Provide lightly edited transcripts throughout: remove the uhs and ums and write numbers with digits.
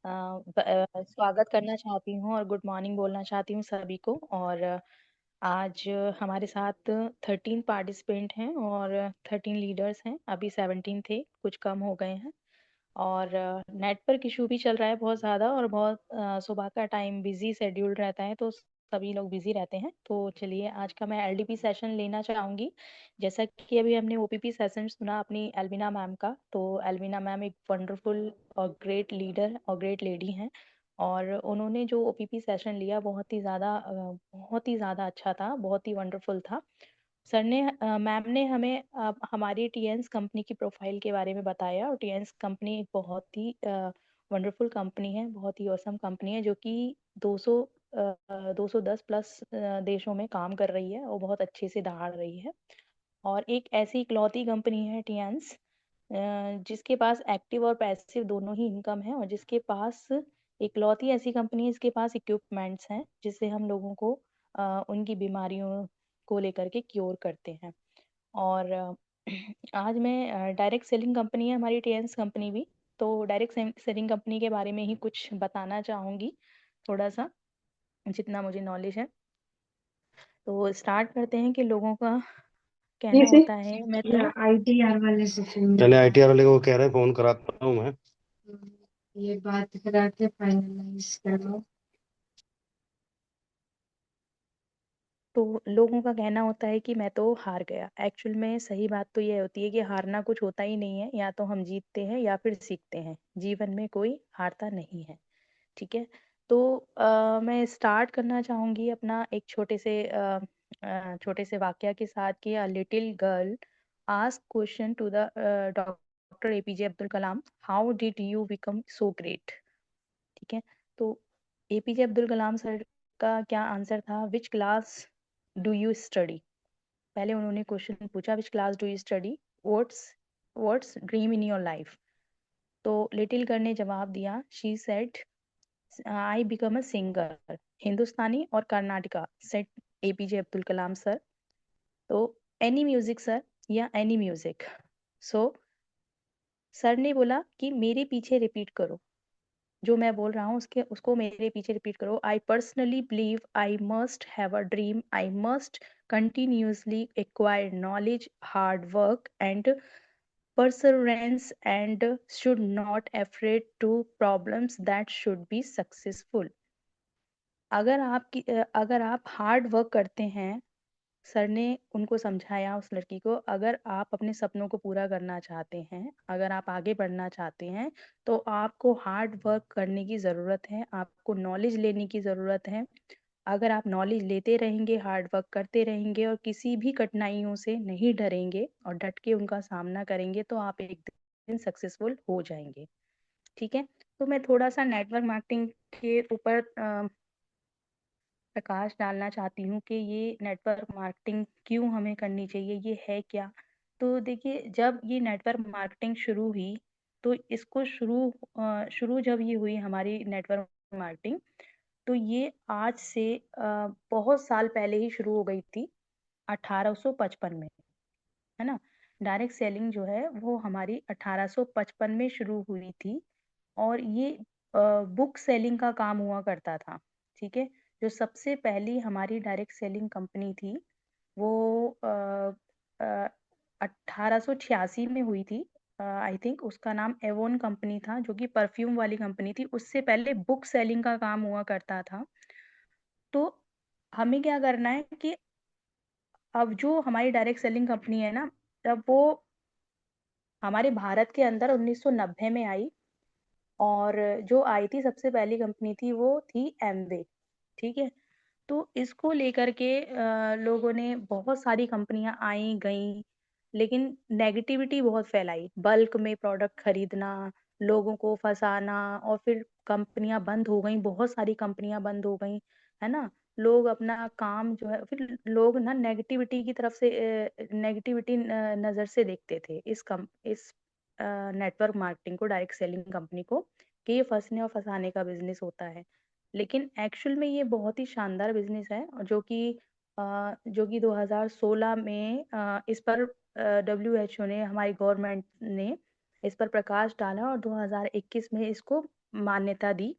स्वागत करना चाहती हूँ और गुड मॉर्निंग बोलना चाहती हूँ सभी को। और आज हमारे साथ 13 पार्टिसिपेंट हैं और 13 लीडर्स हैं। अभी 17 थे, कुछ कम हो गए हैं। और नेटवर्क इशू भी चल रहा है बहुत ज़्यादा, और बहुत सुबह का टाइम बिजी शेड्यूल रहता है, तो सभी लोग बिजी रहते हैं। तो चलिए, आज का मैं एलडीपी सेशन लेना चाहूँगी। जैसा कि अभी हमने ओपीपी सेशन सुना अपनी एल्विना मैम का, तो एल्विना मैम एक वंडरफुल और ग्रेट लीडर और ग्रेट लेडी हैं। और उन्होंने जो ओपीपी सेशन लिया बहुत ही ज़्यादा अच्छा था, बहुत ही वंडरफुल था। सर ने मैम ने हमें हमारी टीएन्स कंपनी की प्रोफाइल के बारे में बताया। और टीएन्स कंपनी एक बहुत ही वंडरफुल कंपनी है, बहुत ही औसम कंपनी है, जो कि 200 210 प्लस देशों में काम कर रही है और बहुत अच्छे से दहाड़ रही है। और एक ऐसी इकलौती कंपनी है टीएन्स, जिसके पास एक्टिव और पैसिव दोनों ही इनकम है, और जिसके पास इकलौती ऐसी कंपनी है जिसके पास इक्विपमेंट्स हैं, जिससे हम लोगों को उनकी बीमारियों को लेकर के क्योर करते हैं। और आज मैं डायरेक्ट सेलिंग कंपनी है हमारी टीएन्स कंपनी भी। तो डायरेक्ट सेलिंग कंपनी के बारे में ही कुछ बताना चाहूँगी, थोड़ा सा जितना मुझे नॉलेज है। तो स्टार्ट करते हैं कि लोगों का कहना जैसे होता है मैं तो आईटीआर वाले से फोन पहले आईटीआर वाले को कह रहे हैं फोन कराता हूँ मैं। ये बात करा के फाइनलाइज करो। तो लोगों का कहना होता है कि मैं तो हार गया। एक्चुअल में सही बात तो ये होती है कि हारना कुछ होता ही नहीं है, या तो हम जीतते हैं या फिर सीखते हैं। जीवन में कोई हारता नहीं है। ठीक है। तो मैं स्टार्ट करना चाहूंगी अपना एक छोटे से वाक्य के साथ कि a little girl ask question to the doctor APJ Abdul Kalam, how did you become so great. ठीक है। तो एपीजे अब्दुल कलाम सर का क्या आंसर था, which class do you study. पहले उन्होंने क्वेश्चन पूछा, which class do you study, what's what's dream in your life. तो लिटिल गर्ल ने जवाब दिया, she said I become a singer, Hindustani और Karnataka, said APJ Abdul Kalam sir. तो एनी म्यूजिक सर, या एनी म्यूजिक। सो सर ने बोला कि मेरे पीछे रिपीट करो, जो मैं बोल रहा हूँ उसको मेरे पीछे रिपीट करो। I personally believe I must have a dream, I must continuously acquire knowledge, hard work and perseverance, and should not afraid to problems that should be successful। अगर आप हार्ड वर्क करते हैं, सर ने उनको समझाया उस लड़की को, अगर आप अपने सपनों को पूरा करना चाहते हैं, अगर आप आगे बढ़ना चाहते हैं, तो आपको हार्ड वर्क करने की ज़रूरत है, आपको नॉलेज लेने की ज़रूरत है। अगर आप नॉलेज लेते रहेंगे, हार्ड वर्क करते रहेंगे और किसी भी कठिनाइयों से नहीं डरेंगे और डट के उनका सामना करेंगे, तो आप एक दिन सक्सेसफुल हो जाएंगे। ठीक है। तो मैं थोड़ा सा नेटवर्क मार्केटिंग के ऊपर प्रकाश डालना चाहती हूँ कि ये नेटवर्क मार्केटिंग क्यों हमें करनी चाहिए, ये है क्या। तो देखिए, जब ये नेटवर्क मार्केटिंग शुरू हुई, तो इसको शुरू जब ये हुई हमारी नेटवर्क मार्केटिंग, तो ये आज से बहुत साल पहले ही शुरू हो गई थी, 1855 में, है ना। डायरेक्ट सेलिंग जो है वो हमारी 1855 में शुरू हुई थी। और ये बुक सेलिंग का काम हुआ करता था। ठीक है। जो सबसे पहली हमारी डायरेक्ट सेलिंग कंपनी थी, वो 1886 में हुई थी। आई थिंक उसका नाम एवोन कंपनी था, जो कि परफ्यूम वाली कंपनी थी। उससे पहले बुक सेलिंग का काम हुआ करता था। तो हमें क्या करना है कि अब जो हमारी डायरेक्ट सेलिंग कंपनी है ना, तब वो हमारे भारत के अंदर 1990 में आई। और जो आई थी सबसे पहली कंपनी थी, वो थी एमवे। ठीक है। तो इसको लेकर के लोगों ने, बहुत सारी कंपनियां आई गई, लेकिन नेगेटिविटी बहुत फैलाई, बल्क में प्रोडक्ट खरीदना, लोगों को फंसाना, और फिर कंपनियां बंद हो गई, बहुत सारी कंपनियां बंद हो गई, है ना। लोग अपना काम जो है, फिर लोग ना नेगेटिविटी की तरफ से, नेगेटिविटी नजर से देखते थे इस नेटवर्क मार्केटिंग को, डायरेक्ट सेलिंग कंपनी को, कि ये फंसने और फंसाने का बिजनेस होता है। लेकिन एक्चुअल में ये बहुत ही शानदार बिजनेस है, और जो कि 2016 में इस पर डब्ल्यूएचओ ने, हमारी गवर्नमेंट ने इस पर प्रकाश डाला, और 2021 में इसको मान्यता दी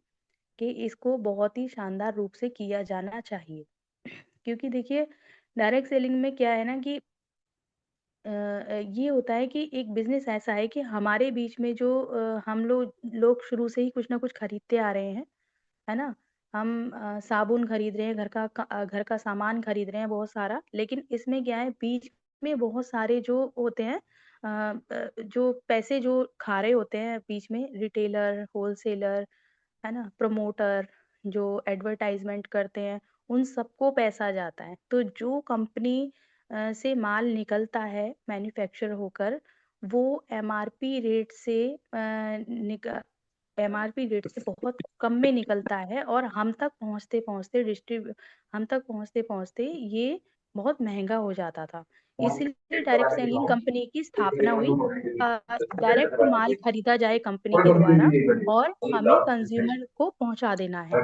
कि इसको बहुत ही शानदार रूप से किया जाना चाहिए। क्योंकि देखिए डायरेक्ट सेलिंग में क्या है ना कि ये होता है कि एक बिज़नेस ऐसा है कि हमारे बीच में जो हम लोग शुरू से ही कुछ ना कुछ खरीदते आ रहे हैं, है ना? हम साबुन खरीद रहे हैं, घर का सामान खरीद रहे हैं बहुत सारा, लेकिन इसमें क्या है बीच में बहुत सारे जो होते हैं जो पैसे जो खा रहे होते हैं बीच में रिटेलर, होलसेलर, है ना? प्रमोटर जो एडवर्टाइज़मेंट करते हैं, उन सबको पैसा जाता है। तो जो कंपनी से माल निकलता है मैन्युफैक्चर होकर, वो एमआरपी रेट से एमआरपी रेट से बहुत कम में निकलता है और हम तक पहुँचते-पहुँचते ये बहुत महँगा हो जाता था। इसलिए डायरेक्ट सेलिंग कंपनी की स्थापना हुई। डायरेक्ट माल खरीदा जाए कंपनी के द्वारा और हमें कंज़्यूमर को पहुँचा देना है,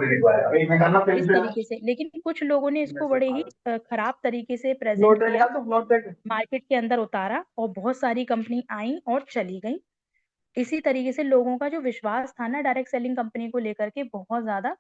इस तरीके से। लेकिन कुछ लोगों ने इसको बड़े ही खराब तरीके से प्रेज़ेंट किया, मार्केट के अंदर उतारा और बहुत सारी कंपनी आईं और चली गईं। इसी तरीके से लोगों का जो विश्वास था ना डायरेक्ट सेलिंग कंपनी को लेकर के बहुत ज़्यादा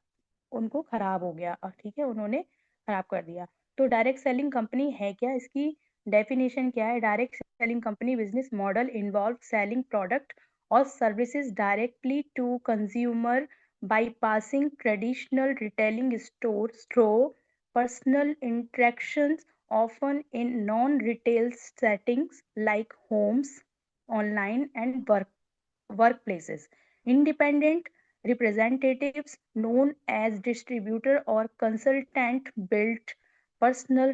उनको खराब हो गया ठीक है, उन्होंने खराब कर दिया। तो डायरेक्ट सेलिंग कंपनी है क्या? इसकी डेफिनिशन क्या है? Direct selling company business model involve selling product और services directly to consumer bypassing traditional retailing stores through personal interactions often in non-retail settings like homes, online and workplaces. Independent representatives known as distributor or consultant build personal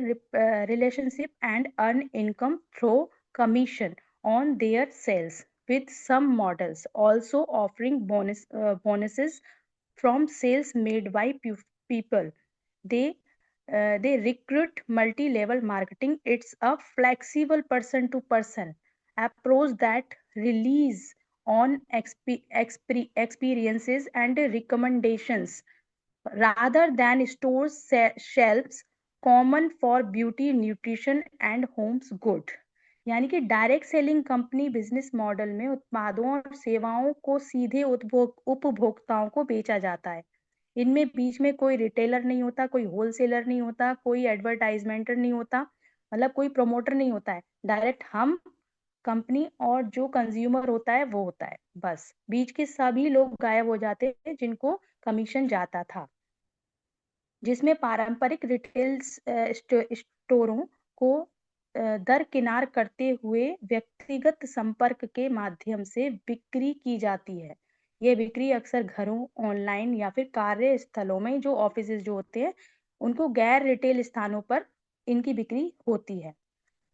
relationship and earn income through commission on their sales, with some models also offering bonuses from sales made by people. They they recruit multi-level marketing. It's a flexible person-to-person approach that relies on experiences and recommendations rather than stores shelves common for beauty, nutrition and homes good. यानी कि direct selling company business model में उत्पादों और सेवाओं को सीधे उपभोक्ताओं को बेचा जाता है। इनमें बीच में कोई रिटेलर नहीं होता, कोई होलसेलर नहीं होता, कोई एडवर्टाइजमेंटर नहीं होता, मतलब कोई प्रमोटर नहीं होता है। डायरेक्ट हम कंपनी और जो कंज्यूमर होता है वो होता है, बस बीच के सभी लोग गायब हो जाते हैं जिनको कमीशन जाता था। जिसमें पारंपरिक रिटेल स्टोरों को दरकिनार करते हुए व्यक्तिगत संपर्क के माध्यम से बिक्री की जाती है। ये बिक्री अक्सर घरों, ऑनलाइन या फिर कार्यस्थलों में जो ऑफिसेज जो होते हैं, उनको गैर रिटेल स्थानों पर इनकी बिक्री होती है।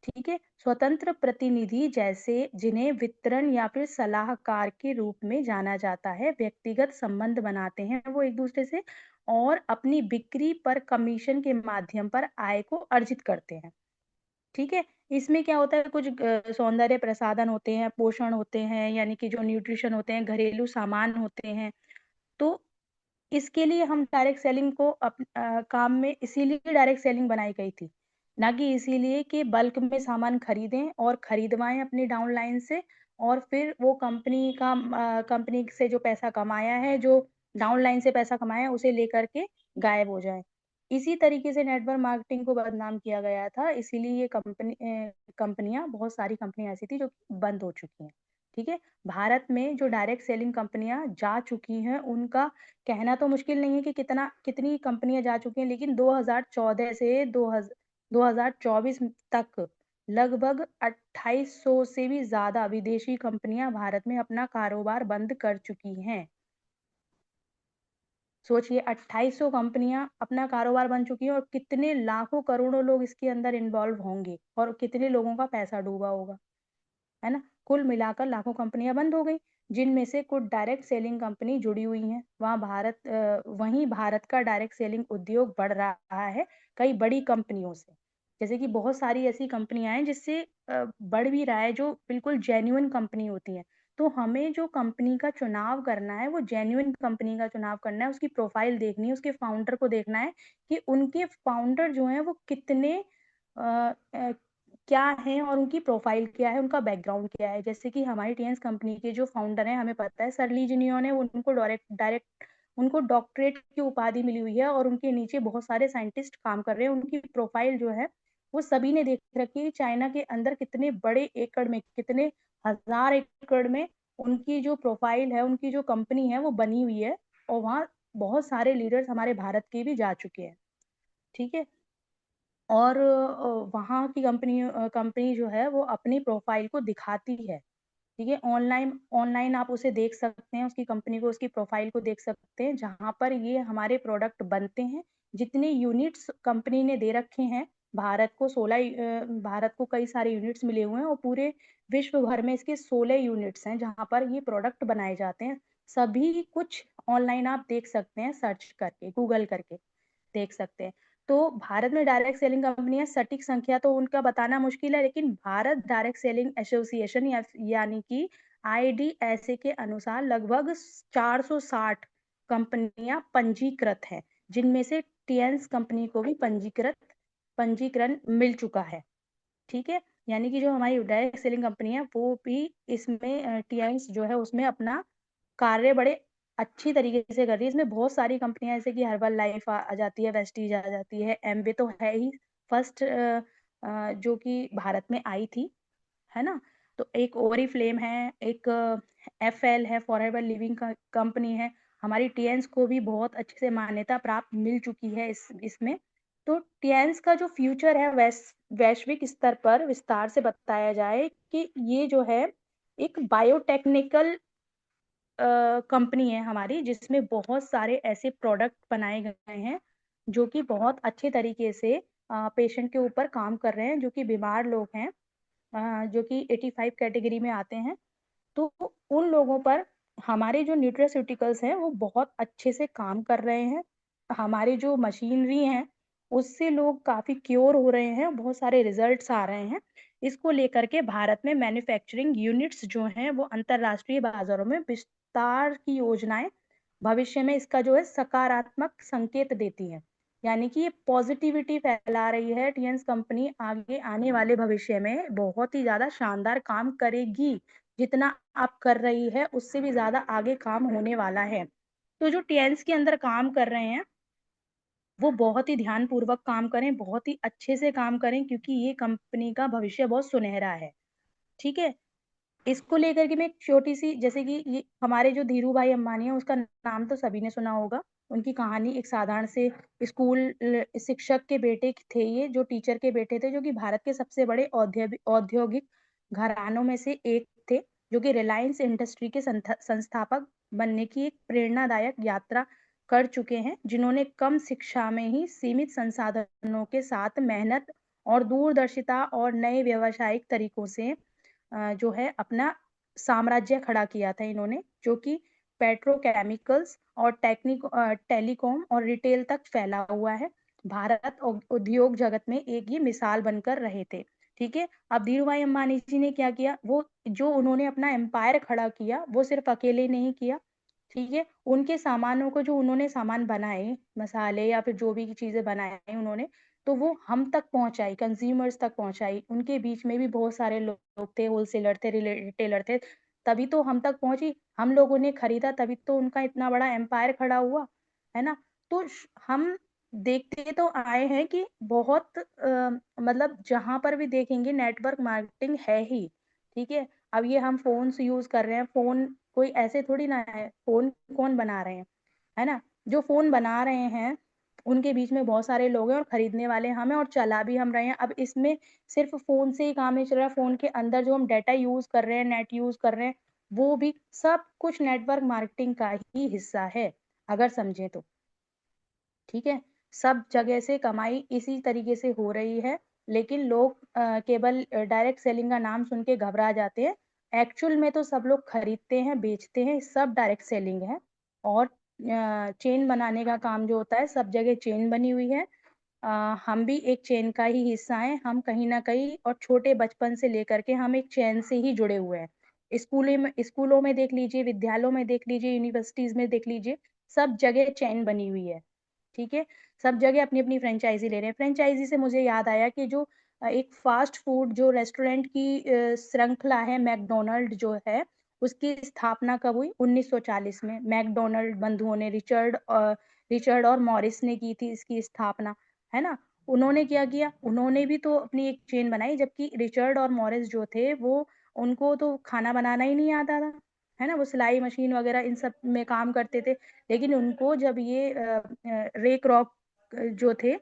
ठीक है, स्वतंत्र प्रतिनिधि जैसे जिन्हें वितरण या फिर सलाहकार के रूप में जाना जाता है, व्यक्तिगत संबंध बनाते हैं वो एक दूसरे से और अपनी बिक्री पर कमीशन के माध्यम पर आय को अर्जित करते हैं। ठीक है, इसमें क्या होता है, कुछ सौंदर्य प्रसाधन होते हैं, पोषण होते हैं, यानी कि जो न्यूट्रिशन होते हैं, घरेलू सामान होते हैं। तो इसके लिए हम डायरेक्ट सेलिंग को काम में इसीलिए डायरेक्ट सेलिंग बनाई गई थी, ना कि इसीलिए कि बल्क में सामान खरीदें और खरीदवाएं अपनी डाउनलाइन से और फिर वो कंपनी से जो पैसा कमाया है, जो डाउनलाइन से पैसा कमाया है, उसे लेकर के गायब हो जाए। इसी तरीके से नेटवर्क मार्केटिंग को बदनाम किया गया था, इसीलिए ये कंपनियां, बहुत सारी कंपनियां ऐसी थी जो बंद हो चुकी हैं। ठीक है, भारत में जो डायरेक्ट सेलिंग कंपनियां जा चुकी हैं, उनका कहना तो मुश्किल नहीं है कि कितनी कंपनियां जा चुकी हैं, लेकिन 2014 से 2024 तक लगभग 2800 से भी ज्यादा विदेशी कंपनियां भारत में अपना कारोबार बंद कर चुकी हैं। सोचिए, 2800 कंपनियां अपना कारोबार बन चुकी हैं और कितने लाखों करोड़ों लोग इसके अंदर इन्वॉल्व होंगे और कितने लोगों का पैसा डूबा होगा, है ना? कुल मिलाकर लाखों कंपनियां बंद हो गई, जिनमें से कुछ डायरेक्ट सेलिंग कंपनी जुड़ी हुई हैं। वहीं भारत का डायरेक्ट सेलिंग उद्योग बढ़ रहा है कई बड़ी कंपनियों से। जैसे कि बहुत सारी ऐसी कंपनियां हैं जिससे बढ़ भी रहा है, जो बिल्कुल जेन्युइन कंपनी होती हैं। तो हमें जो कंपनी का चुनाव करना है, वो जेन्युइन कंपनी का चुनाव करना है, उसकी प्रोफाइल देखनी है, उसके फाउंडर को देखना है कि उनके फाउंडर जो हैं वो कितने क्या है और उनकी प्रोफाइल क्या है, उनका बैकग्राउंड क्या है। जैसे कि हमारी टीएंस कंपनी के जो फाउंडर हैं, हमें पता है सर ली जिन्होंने उनको डायरेक्ट उनको डॉक्टरेट की उपाधि मिली हुई है और उनके नीचे बहुत सारे साइंटिस्ट काम कर रहे हैं। उनकी प्रोफाइल जो है वो सभी ने देख रखी है। चाइना के अंदर कितने बड़े एकड़ में, कितने हजार एकड़ में उनकी जो प्रोफाइल है, उनकी जो कंपनी है वो बनी हुई है। और वहाँ बहुत सारे लीडर्स हमारे भारत के भी जा चुके हैं। ठीक है। और वहाँ की कंपनी जो है वो अपनी प्रोफाइल को दिखाती है। ठीक है। ऑनलाइन ऑनलाइन आप उसे देख सकते हैं, उसकी कंपनी को, उसकी प्रोफाइल को देख सकते हैं, जहाँ पर ये हमारे प्रोडक्ट बनते हैं। जितने यूनिट्स कंपनी ने दे रखे हैं, भारत को कई सारे यूनिट्स मिले हुए हैं और पूरे विश्व भर में इसके 16 यूनिट्स हैं जहाँ पर ये प्रोडक्ट बनाए जाते हैं। सभी कुछ ऑनलाइन आप देख सकते हैं, सर्च करके, गूगल करके देख सकते हैं। तो भारत में डायरेक्ट सेलिंग कंपनियां, सटीक संख्या तो उनका बताना मुश्किल है, लेकिन भारत डायरेक्ट सेलिंग एसोसिएशन यानी कि IDSA के अनुसार लगभग 460 कंपनियां पंजीकृत हैं, जिनमें से टीएंस कंपनी को भी पंजीकरण मिल चुका है। ठीक है। यानी कि जो हमारी डायरेक्ट सेलिंग कंपनी है वो भी इसमें टीएंस जो है उसमें अपना कार्य बड़े अच्छी तरीके से कर रही है। इसमें बहुत सारी कंपनियां जैसे कि हर्बल लाइफ आ जाती है, वेस्टीज आ जाती है, एमवे तो है ही फर्स्ट जो कि भारत में आई थी, है ना। तो एक ओरिफ्लेम है, एक FL है, फॉरएवर लिविंग कंपनी है। हमारी टीएंस को भी बहुत अच्छे से मान्यता प्राप्त मिल चुकी है इसमें। तो टीएंस का जो फ्यूचर है वैश्विक स्तर पर विस्तार से बताया जाए कि ये जो है एक बायोटेक्निकल कंपनी है हमारी, जिसमें बहुत सारे ऐसे प्रोडक्ट बनाए गए हैं जो कि बहुत अच्छे तरीके से पेशेंट के ऊपर काम कर रहे हैं, जो कि बीमार लोग हैं, जो कि 85 कैटेगरी में आते हैं। तो उन लोगों पर हमारे जो न्यूट्रास्यूटिकल्स हैं वो बहुत अच्छे से काम कर रहे हैं। हमारी जो मशीनरी है उससे लोग काफी क्योर हो रहे हैं, बहुत सारे रिजल्ट्स आ रहे हैं। इसको लेकर के भारत में मैन्युफैक्चरिंग यूनिट्स जो हैं वो अंतरराष्ट्रीय बाजारों में विस्तार की योजनाएं भविष्य में इसका जो है सकारात्मक संकेत देती है। यानी कि ये पॉजिटिविटी फैला रही है। टीएंस कंपनी आगे आने वाले भविष्य में बहुत ही ज्यादा शानदार काम करेगी। जितना आप कर रही है उससे भी ज्यादा आगे काम होने वाला है। तो जो टीएंस के अंदर काम कर रहे हैं वो बहुत ही ध्यान पूर्वक काम करें, बहुत ही अच्छे से काम करें, क्योंकि ये कंपनी का भविष्य बहुत सुनहरा है। ठीक है। इसको लेकर के मैं एक छोटी सी, जैसे कि ये हमारे जो धीरू भाई अंबानी है, उसका नाम तो सभी ने सुना होगा। उनकी कहानी एक साधारण से स्कूल शिक्षक के बेटे थे, ये जो टीचर के बेटे थे, जो कि भारत के सबसे बड़े औद्योगिक घरानों में से एक थे, जो कि रिलायंस इंडस्ट्री के संस्थापक बनने की एक प्रेरणादायक यात्रा कर चुके हैं, जिन्होंने कम शिक्षा में ही सीमित संसाधनों के साथ मेहनत और दूरदर्शिता और नए व्यावसायिक तरीकों से जो है अपना साम्राज्य खड़ा किया था इन्होंने, जो कि पेट्रोकेमिकल्स और टेलीकॉम और रिटेल तक फैला हुआ है। भारत उद्योग जगत में एक ये मिसाल बनकर रहे थे। ठीक है। अब धीरू भाई अंबानी जी ने क्या किया, वो जो उन्होंने अपना एम्पायर खड़ा किया वो सिर्फ अकेले नहीं किया। ठीक है। उनके सामानों को, जो उन्होंने सामान बनाए, मसाले या फिर जो भी चीजें बनाए उन्होंने, तो वो हम तक पहुंचाई, कंज्यूमर्स तक पहुंचाई। उनके बीच में भी बहुत सारे लोग थे, होलसेलर थे, रिटेलर थे, तभी तो हम तक पहुंची, हम लोगों ने खरीदा, तभी तो उनका इतना बड़ा एम्पायर खड़ा हुआ, है ना। तो हम देखते तो आए हैं कि बहुत मतलब जहां पर भी देखेंगे नेटवर्क मार्केटिंग है ही। ठीक है। अब ये हम फोन यूज कर रहे हैं, फोन कोई ऐसे थोड़ी ना है, फोन कौन बना रहे हैं, है ना। जो फोन बना रहे हैं उनके बीच में बहुत सारे लोग हैं और खरीदने वाले हम हैं और चला भी हम रहे हैं। अब इसमें सिर्फ फोन से ही काम नहीं चल रहा, फोन के अंदर जो हम डाटा यूज कर रहे हैं, नेट यूज कर रहे हैं, वो भी सब कुछ नेटवर्क मार्केटिंग का ही हिस्सा है, अगर समझे तो। ठीक है। सब जगह से कमाई इसी तरीके से हो रही है, लेकिन लोग केवल डायरेक्ट सेलिंग का नाम सुन के घबरा जाते हैं। एक्चुअल में तो सब लोग खरीदते हैं, बेचते हैं, सब डायरेक्ट सेलिंग है। और चेन बनाने का काम जो होता है, सब जगह चेन बनी हुई है। हम भी एक चेन का ही हिस्सा हैं, हम कहीं ना कहीं, और छोटे बचपन से लेकर के हम एक चेन से ही जुड़े हुए हैं। स्कूलों में देख लीजिए, विद्यालयों में देख लीजिए, यूनिवर्सिटीज में देख लीजिए, सब जगह चेन बनी हुई है। ठीक है। सब जगह अपनी अपनी फ्रेंचाइजी ले रहे हैं। फ्रेंचाइजी से मुझे याद आया कि जो एक फास्ट फूड जो रेस्टोरेंट की श्रृंखला है मैकडोनल्ड जो है, उसकी स्थापना कब हुई? 1940 में मैकडोनल्ड बंधुओं ने, रिचर्ड और मॉरिस ने की थी इसकी स्थापना, है ना। उन्होंने क्या किया? उन्होंने भी तो अपनी एक चेन बनाई, जबकि रिचर्ड और मॉरिस जो थे वो, उनको तो खाना बनाना ही नहीं आता था, है ना। वो सिलाई मशीन वगैरह इन सब में काम करते थे। लेकिन उनको जब ये रे क्रॉक जो थे,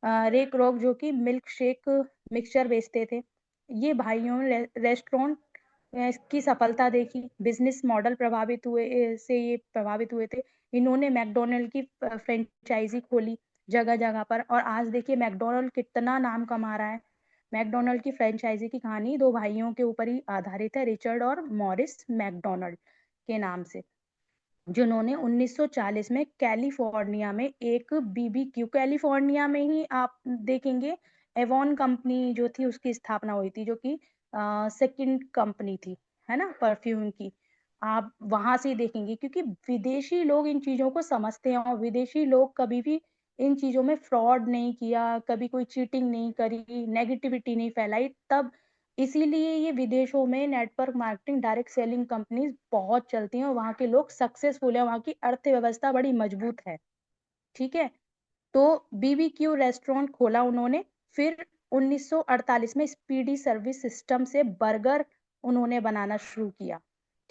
रे क्रॉक जो कि मिल्क शेक मिक्सचर बेचते थे, ये भाइयों ने रेस्टोरेंट की सफलता देखी, बिजनेस मॉडल प्रभावित हुए, से ये प्रभावित हुए थे। इन्होंने मैकडोनल्ड की फ्रेंचाइजी खोली जगह जगह पर, और आज देखिए मैकडोनल्ड कितना नाम कमा रहा है। मैकडोनल्ड की फ्रेंचाइजी की कहानी दो भाइयों के ऊपर ही आधारित है, रिचर्ड और मॉरिस मैकडोनल्ड के नाम से, जिन्होंने 1940 में कैलिफोर्निया में एक बीबीक्यू, कैलिफोर्निया में ही आप देखेंगे एवॉन कंपनी जो थी उसकी स्थापना हुई थी, जो कि सेकंड कंपनी थी, है ना, परफ्यूम की। आप वहां से ही देखेंगे, क्योंकि विदेशी लोग इन चीजों को समझते हैं, और विदेशी लोग कभी भी इन चीजों में फ्रॉड नहीं किया, कभी कोई चीटिंग नहीं करी, नेगेटिविटी नहीं फैलाई, तब इसीलिए ये विदेशों में network marketing, direct selling companies बहुत चलती हैं, और वहाँ के लोग सक्सेसफुल है, वहाँ की अर्थव्यवस्था बड़ी मजबूत है। ठीक है। तो बीबीक्यू रेस्टोरेंट खोला उन्होंने। फिर 1948 में स्पीडी सर्विस सिस्टम से बर्गर उन्होंने बनाना शुरू किया।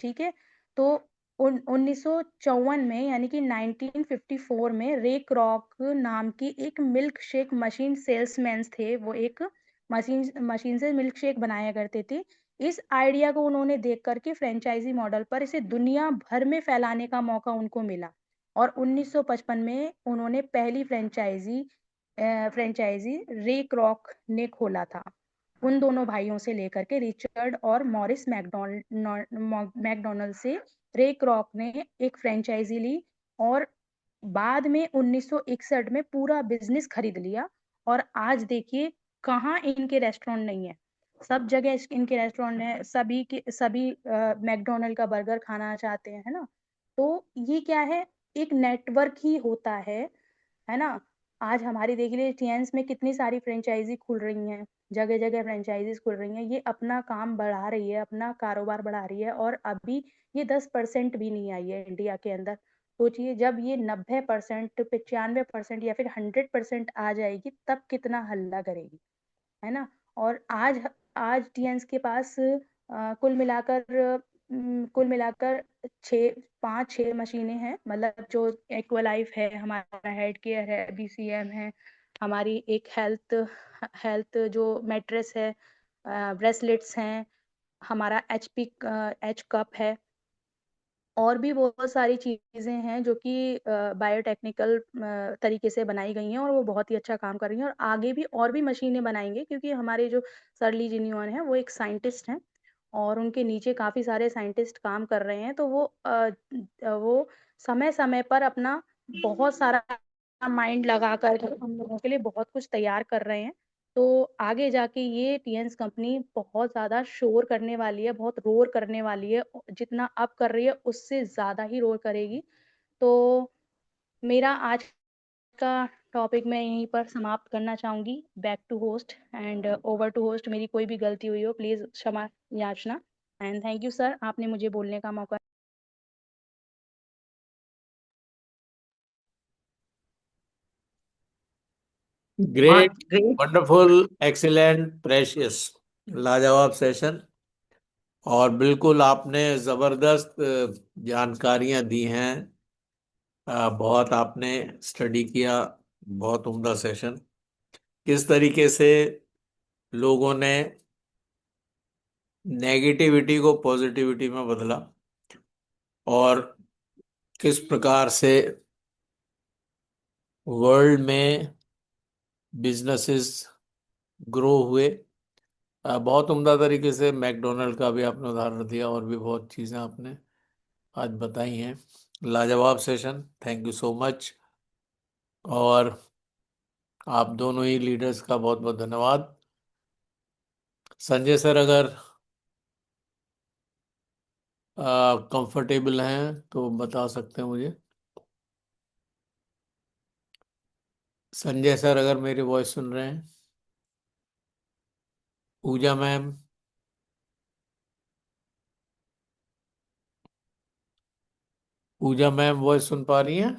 ठीक है। तो 1954 में, यानी कि 1954 में, रे क्रॉक नाम की एक मिल्क शेक मशीन सेल्समैन थे, वो एक मशीन मशीन से मिल्क शेक बनाया करते थे। इस आइडिया को उन्होंने देख करके फ्रेंचाइजी मॉडल पर इसे दुनिया भर में फैलाने का मौका उनको मिला, और 1955 में उन्होंने पहली फ्रेंचाइजी रे क्रॉक ने खोला था, उन दोनों भाइयों से लेकर के, रिचर्ड और मॉरिस मैकडोनल्ड से रे क्रॉक ने एक फ्रेंचाइजी ली, और बाद में 1961 में पूरा बिजनेस खरीद लिया। और आज देखिए कहाँ इनके रेस्टोरेंट नहीं है, सब जगह इनके रेस्टोरेंट है, सभी के सभी मैकडोनल्ड का बर्गर खाना चाहते हैं, है ना। तो ये क्या है? एक नेटवर्क ही होता है ना। आज हमारी देख लीजिए चेन्स में कितनी सारी फ्रेंचाइजी खुल रही हैं, जगह जगह फ्रेंचाइजीज खुल रही हैं, ये अपना काम बढ़ा रही है, अपना कारोबार बढ़ा रही है, और अभी ये 10% भी नहीं आई है इंडिया के अंदर। सोचिए जब ये 90%, 95% या फिर 100% आ जाएगी, तब कितना हल्ला करेगी, है ना। और आज टीएन्स के पास कुल मिलाकर छः 5-6 मशीनें हैं, मतलब जो एक्वालाइफ है, हमारा हेड केयर है, बीसीएम है, हमारी एक हेल्थ हेल्थ जो मैट्रेस है, ब्रेसलेट्स हैं, हमारा एच कप है, और भी बहुत सारी चीज़ें हैं जो कि बायोटेक्निकल तरीके से बनाई गई हैं, और वो बहुत ही अच्छा काम कर रही हैं, और आगे भी और भी मशीनें बनाएंगे, क्योंकि हमारे जो सरली जिन्होंने हैं वो एक साइंटिस्ट हैं, और उनके नीचे काफ़ी सारे साइंटिस्ट काम कर रहे हैं। तो वो समय समय पर अपना बहुत सारा माइंड लगा कर हम लोगों के लिए बहुत कुछ तैयार कर रहे हैं। तो आगे जाके ये टीएन्स कंपनी बहुत ज़्यादा शोर करने वाली है, बहुत रोर करने वाली है, जितना अब कर रही है उससे ज़्यादा ही रोर करेगी। तो मेरा आज का टॉपिक मैं यहीं पर समाप्त करना चाहूँगी। Back to host and over to host. मेरी कोई भी गलती हुई हो प्लीज़ क्षमा याचना, एंड थैंक यू सर, आपने मुझे बोलने का मौका। Great, great. Wonderful, excellent, precious, लाजवाब सेशन। और बिल्कुल आपने जबरदस्त जानकारियां दी हैं। बहुत आपने स्टडी किया, बहुत उम्दा सेशन। किस तरीके से लोगों ने नेगेटिविटी को पॉजिटिविटी में बदला, और किस प्रकार से वर्ल्ड में बिजनेसेस ग्रो हुए। बहुत उम्दा तरीके से मैकडोनल्ड का भी आपने उदाहरण दिया, और भी बहुत चीज़ें आपने आज बताई हैं। लाजवाब session, thank you so much. और आप दोनों ही लीडर्स का बहुत बहुत धन्यवाद। संजय सर अगर कंफर्टेबल हैं तो बता सकते हैं मुझे। संजय सर अगर मेरी वॉइस सुन रहे हैं। पूजा मैम, पूजा मैम वॉइस सुन पा रही हैं?